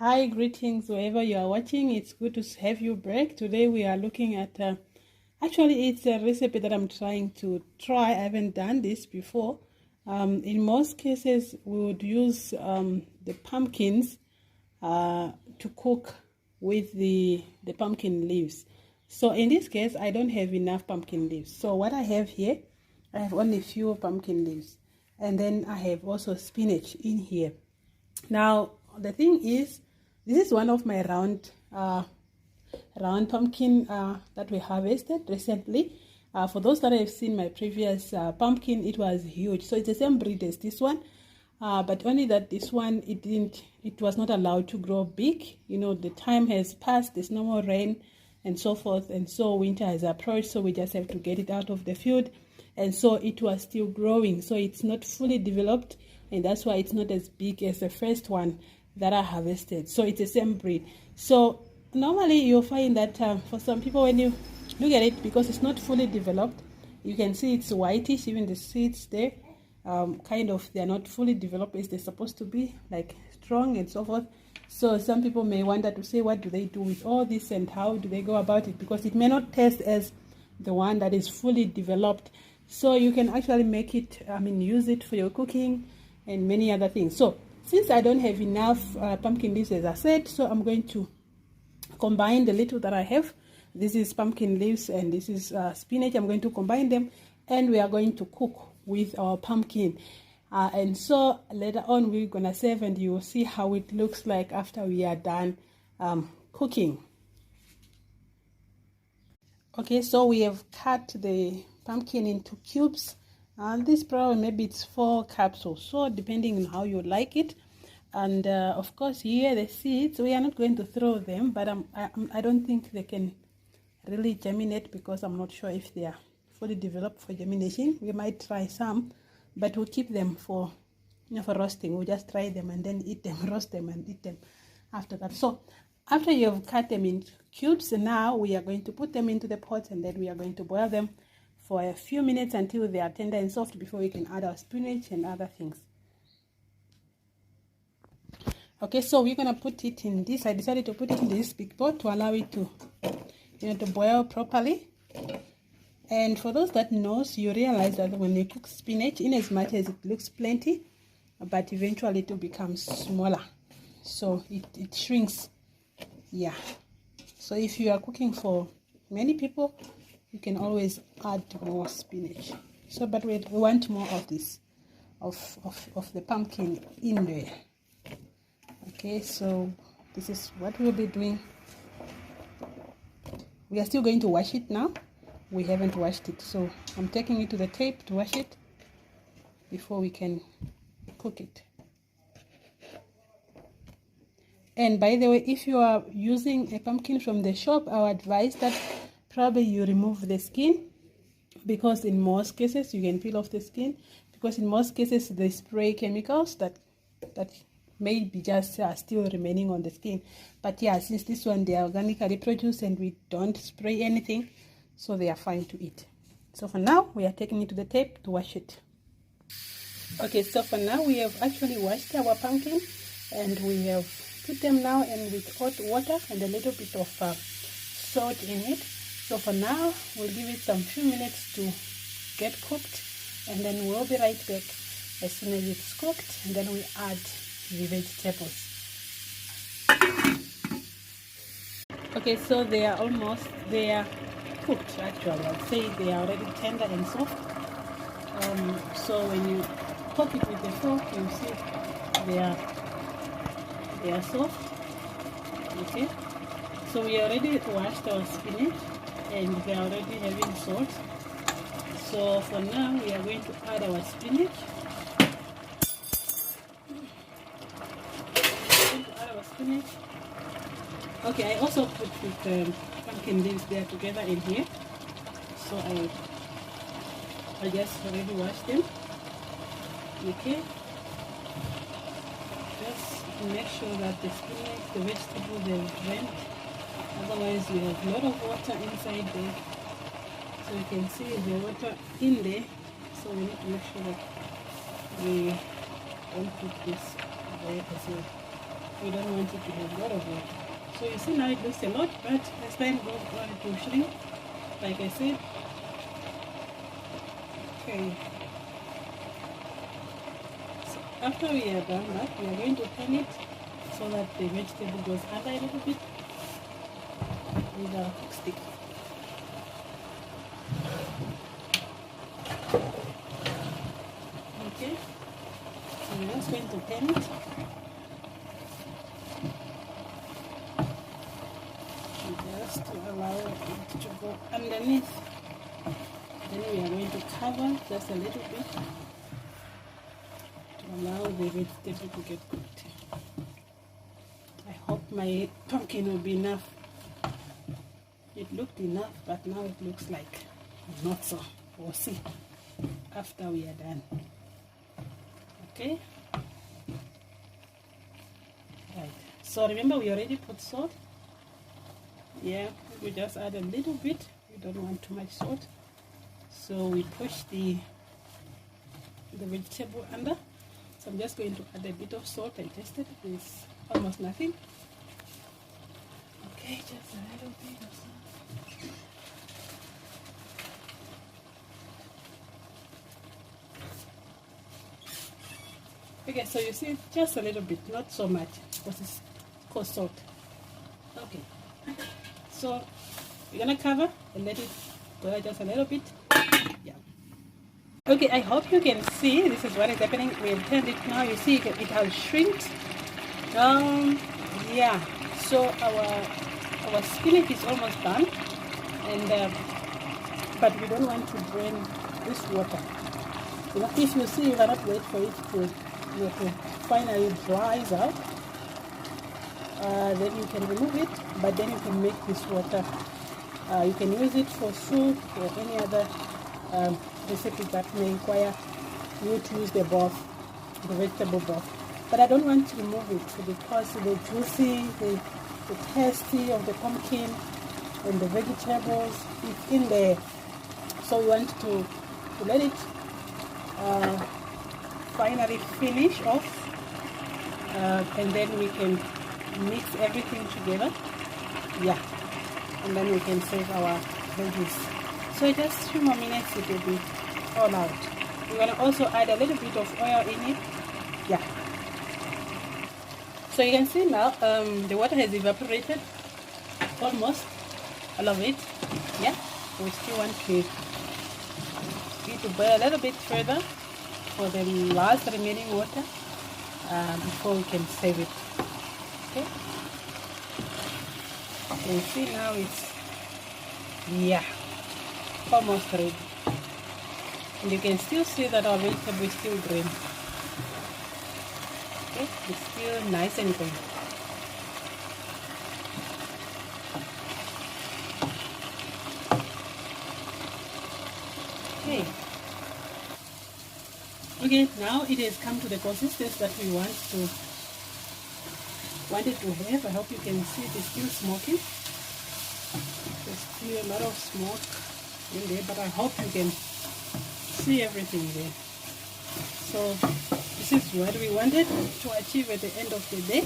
Hi, greetings wherever you are watching. It's good to have you back. Today we are looking at actually it's a recipe that I'm trying to try. I haven't done this before. In most cases we would use the pumpkins to cook with the pumpkin leaves. So in this case I don't have enough pumpkin leaves. So what I have here, I have only a few pumpkin leaves, and then I have also spinach in here. Now the thing is, this is one of my round pumpkin that we harvested recently. For those that have seen my previous pumpkin, it was huge. So it's the same breed as this one, but only that this one, it was not allowed to grow big. You know, the time has passed, there's no more rain and so forth, and so winter has approached, so we just have to get it out of the field. And so it was still growing, so it's not fully developed, and that's why it's not as big as the first one that I harvested. So it's the same breed. So normally you'll find that for some people, when you look at it, because it's not fully developed, you can see it's whitish, even the seeds there, kind of, they're not fully developed as they're supposed to be, like strong and so forth. So some people may wonder to say, what do they do with all this and how do they go about it, because it may not taste as the one that is fully developed. So you can actually make it, use it for your cooking and many other things. So since I don't have enough pumpkin leaves, as I said, so I'm going to combine the little that I have. This is pumpkin leaves and this is spinach. I'm going to combine them and we are going to cook with our pumpkin. And so later on we're going to serve, and you will see how it looks like after we are done cooking. Okay, so we have cut the pumpkin into cubes. This probably maybe it's 4 cups or so, depending on how you like it. And of course here the seeds, we are not going to throw them, but I don't think they can really germinate, because I'm not sure if they are fully developed for germination. We might try some, but we'll keep them for roasting. We'll just try them and then eat them, roast them and eat them after that. So after you have cut them in cubes, now we are going to put them into the pot, and then we are going to boil them for a few minutes until they are tender and soft before we can add our spinach and other things. Okay, so we're gonna put it in this. I decided to put it in this big pot to allow it to, to boil properly. And for those that knows, you realize that when you cook spinach, in as much as it looks plenty, but eventually it will become smaller, so it shrinks. Yeah, so if you are cooking for many people, you can always add more spinach. So but we want more of this of the pumpkin in there. Okay, so this is what we'll be doing. We are still going to wash it now. We haven't washed it, so I'm taking it to the tape to wash it before we can cook it. And by the way, if you are using a pumpkin from the shop, I would advise that probably you remove the skin, because in most cases you can peel off the skin, because in most cases they spray chemicals that may be just still remaining on the skin. But yeah, since this one they are organically produced and we don't spray anything, so they are fine to eat. So for now we are taking it to the tape to wash it. Okay, so for now we have actually washed our pumpkin, and we have put them now in with hot water and a little bit of salt in it. So for now we'll give it some few minutes to get cooked, and then we'll be right back as soon as it's cooked, and then we add the vegetables. Okay, so they are cooked. Actually, I'd say they are already tender and soft. So when you cook it with the fork, you see they are soft. Okay, so we already washed our spinach and they are already having salt. So for now we are going to add our spinach. Okay, I also put the pumpkin leaves there together in here, so I just already washed them. Okay, just make sure that the spinach, the vegetables, they're drained, otherwise we have a lot of water inside there. So you can see the water in there, so we need to make sure that we don't put this there as well. We don't want it to have a lot of water. So you see now it looks a lot, but as time goes on it will shrink, like I said. Okay. So after we are done that, we are going to turn it so that the vegetable goes under a little bit with our cook stick. Okay. So we're just going to turn it. Just to allow it to go underneath. Then we are going to cover just a little bit to allow the vegetable to get cooked. I hope my pumpkin will be enough. It looked enough, but now it looks like not so. We'll see after we are done. Okay. Right. So remember we already put salt. Yeah, we just add a little bit. We don't want too much salt. So we push the vegetable under. So I'm just going to add a bit of salt. I tested it. It's almost nothing. Okay, just a little bit of salt. Okay, so you see just a little bit, not so much, because it's called salt. Okay, so we're gonna cover and let it go just a little bit. Yeah. Okay, I hope you can see this is what is happening. We have turned it now. You see it has shrinked. Yeah. So our spinach is almost done, and but we don't want to drain this water. You know, if you see, you cannot wait for it to finally dries out. Then you can remove it, but then you can make this water. You can use it for soup or any other recipe that may require you to use the broth, the vegetable broth. But I don't want to remove it because the juicy, the tasty of the pumpkin and the vegetables is in there. So we want to let it finally finish off, and then we can mix everything together. Yeah, and then we can save our veggies. So just a few more minutes, it will be all out. We're going to also add a little bit of oil in it. Yeah. So you can see now the water has evaporated almost all of it. Yeah, we still want it to boil a little bit further for the last remaining water before we can save it. Okay, you can see now it's, yeah, almost ready. And you can still see that our vegetable is still green. Okay, it's still nice and green. Okay. Okay, now it has come to the consistency that we want it to have. I hope you can see it is still smoking. There's still a lot of smoke in there, but I hope you can see everything there. So this is what we wanted to achieve at the end of the day.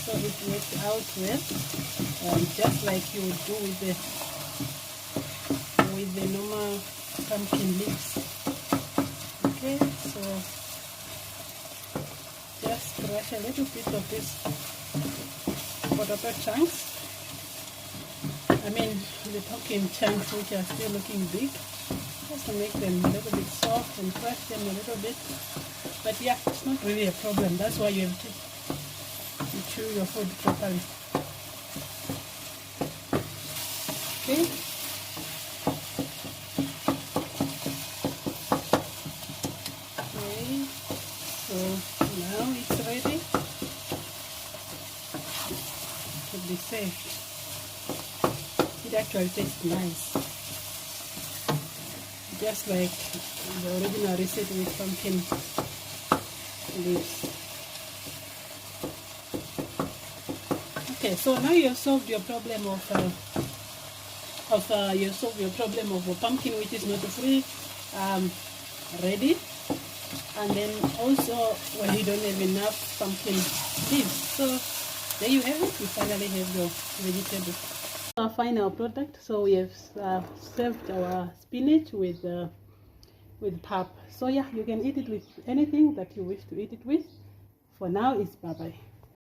So it worked out well, just like you would do with the normal pumpkin leaves. Okay, so just crush a little bit of this potato chunks. I mean the pumpkin chunks which are still looking big, just to make them a little bit soft and crush them a little bit. But yeah, it's not really a problem. That's why you have to chew your food properly. Okay. So now it's ready to be served. It actually tastes nice, just like the original recipe with pumpkin leaves. Okay, so now you have solved your problem of a pumpkin which is not free, ready. And then also when you don't have enough pumpkin leaves. So there you have it. You finally have your vegetables. Our final product. So we have served our spinach with pap. So yeah, you can eat it with anything that you wish to eat it with. For now, it's bye bye.